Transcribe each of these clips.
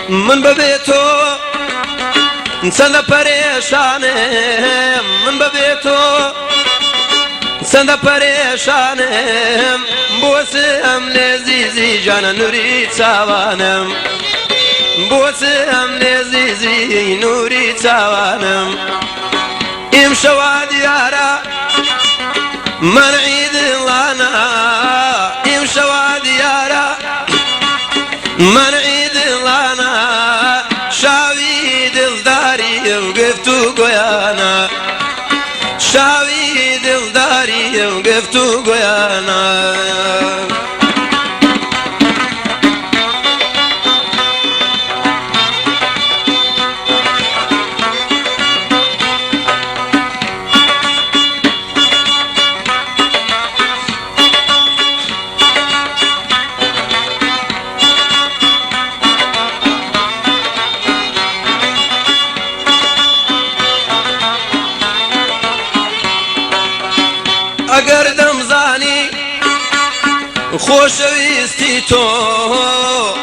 من ببێتۆ چەندە پەرێشانم من ببێتۆ چەندە پەرێشانم بۆچم لێ زیزی جانە نووری چاوانم بۆچم لێ زیزی نووری چاوانم ئیمشەوا دیارە منعی دڵانە ئیمشەوا دیارە منعی دڵانە شاوی دڵداری و گفت و گویانە شاوی دڵداری و گفت و گویانە ئەگەر دەمزانی خۆشەویستی تۆ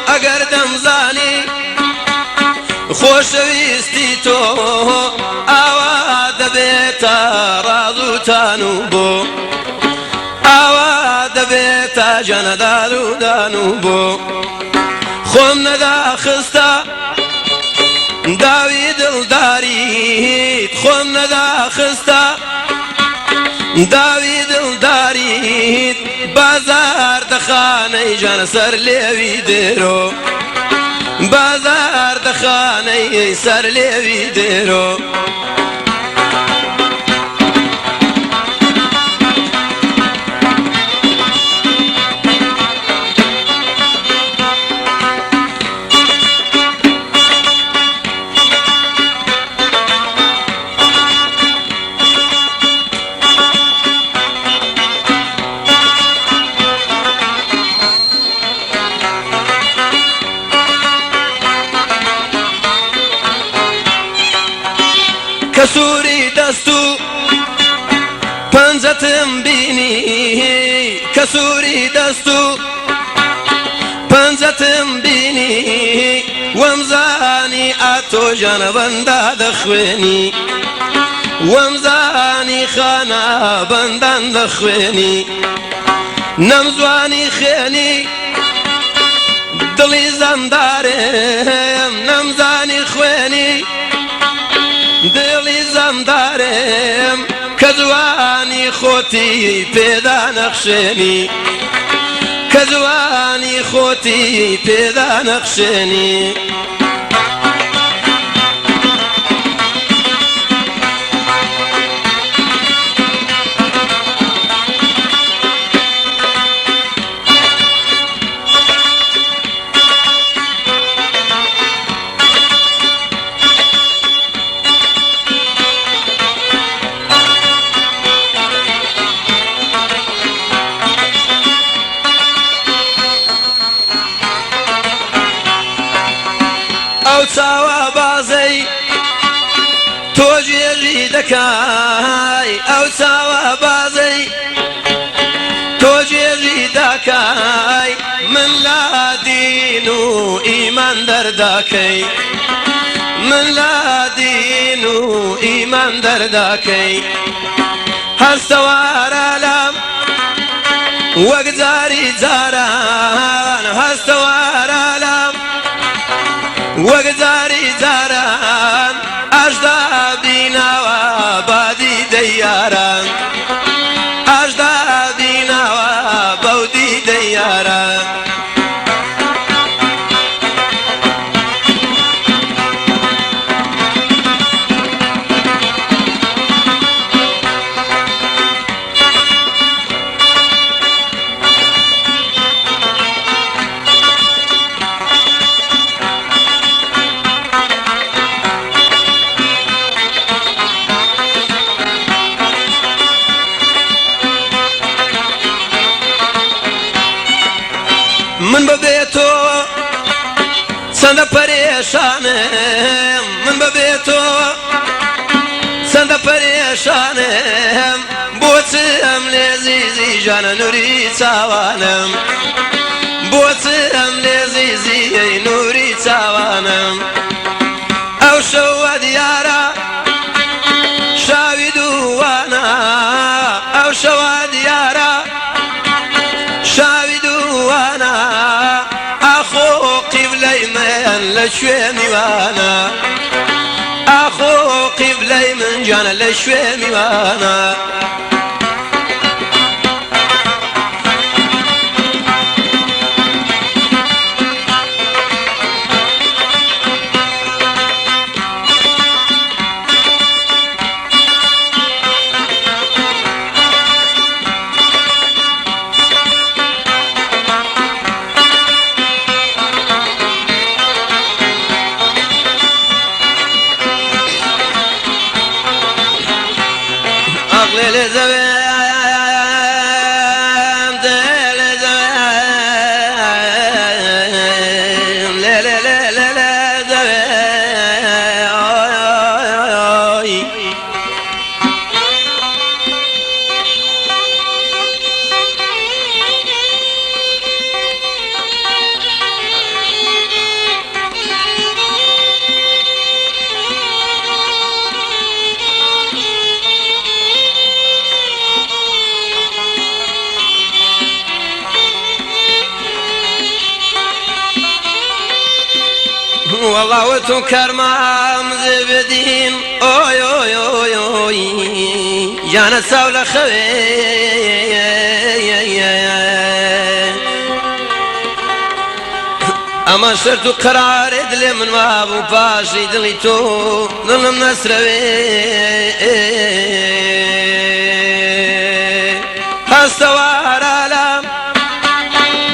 ئەگەر دەمزانی خۆشەویستی تۆ ئاوا دەبێتە ڕاز و تان و بۆ ئاوا دەبێتە جەنەدار و دان و بۆ خۆم نەداخستە داوی دڵداریت خۆم نەداخستە داوی دڵداریت بازار دەخانەی جانە سەر لێوی دێرۆ بازار دەخانەی سەر لێوی دێرۆ کەسووری دەست و پەنجەتم بینی کەسووری دەست و پەنجەتم بینی وەمزانی ئاتۆ ژانە بەندا دەخوێنی وەمزانی خانە بەندان دەخوێنی نەمزوانی خێنی دڵی زەمدارم نەمزانی خوێنی دڵی زەمدارم کە جوانی خۆتی پێدا نەخشێنی کە جوانی خۆتی پێدا نەخشێنی ئەو چاوە بازەی تۆ گوێژی دەکای ئەو چاوە بازەی تۆ گوێژی دەکای من لا دین و ئیمان دەرداکەی من لا دین و ئیمان دەرداکەی هەستەوارە لەم وەک جاری جاران هەستەوارە لەم وەک جاری جاران ئاشدا بیناوە بادی دەیاران ئاشدا بیناوە بەودی دەیاران من ببێتۆ چەندە پەرێشانم من ببێتۆ چەندە پەرێشانم بۆچم لێ زیزی جانە نووری چاوانم بۆچم لێ زیزی نووری چاوانم لشوي ميوانا أخو قبلي من جانا لشوي ميوانا والله وتنكر ما مزبدين اوي اوي اوي اوي جانا ساولة خوي اما شرط قرار ادلي من ما ابو باشي دليتو ظلم نسروي هستوار علام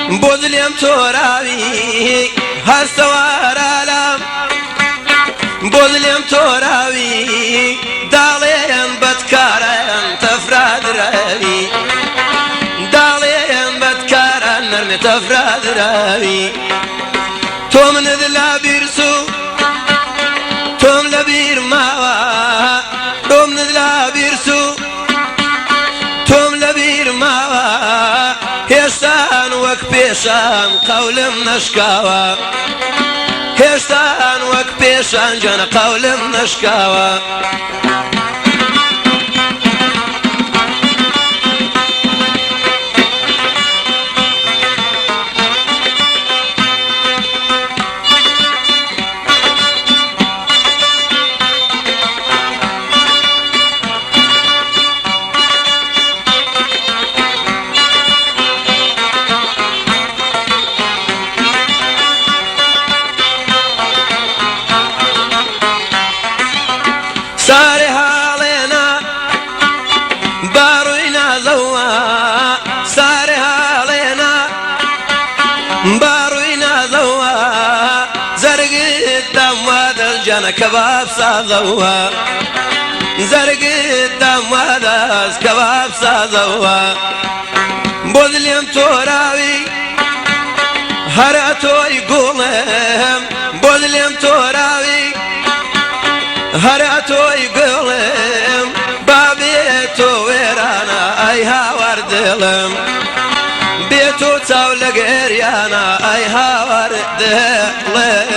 بودليم توراوي هستوار علام بودليم توراوي دالين بدكارن تفراد راوي دالين بدكارن نرمي تفراد راوي توم نذلا بيرسو توم لبير ماوا توم نذلا بيرسو توم لبير ماوا هێشتان وەک پێشان قەولم نەشکاوە هێشتان وەک پێشان جانە قەولم نەشکاوە ساري هالينا باروينا زوا ساري هالينا باروينا زوا زرق الدم هذا الجنة كباب صازوا زرق الدم هذا كباب صازوا بودليم توراوي هرأتو يقولهم بودليم توراوي هرأتو يقولم بابيتو ويرانا اي هاور دلم بيتو تاولق اريانا اي هاور دلم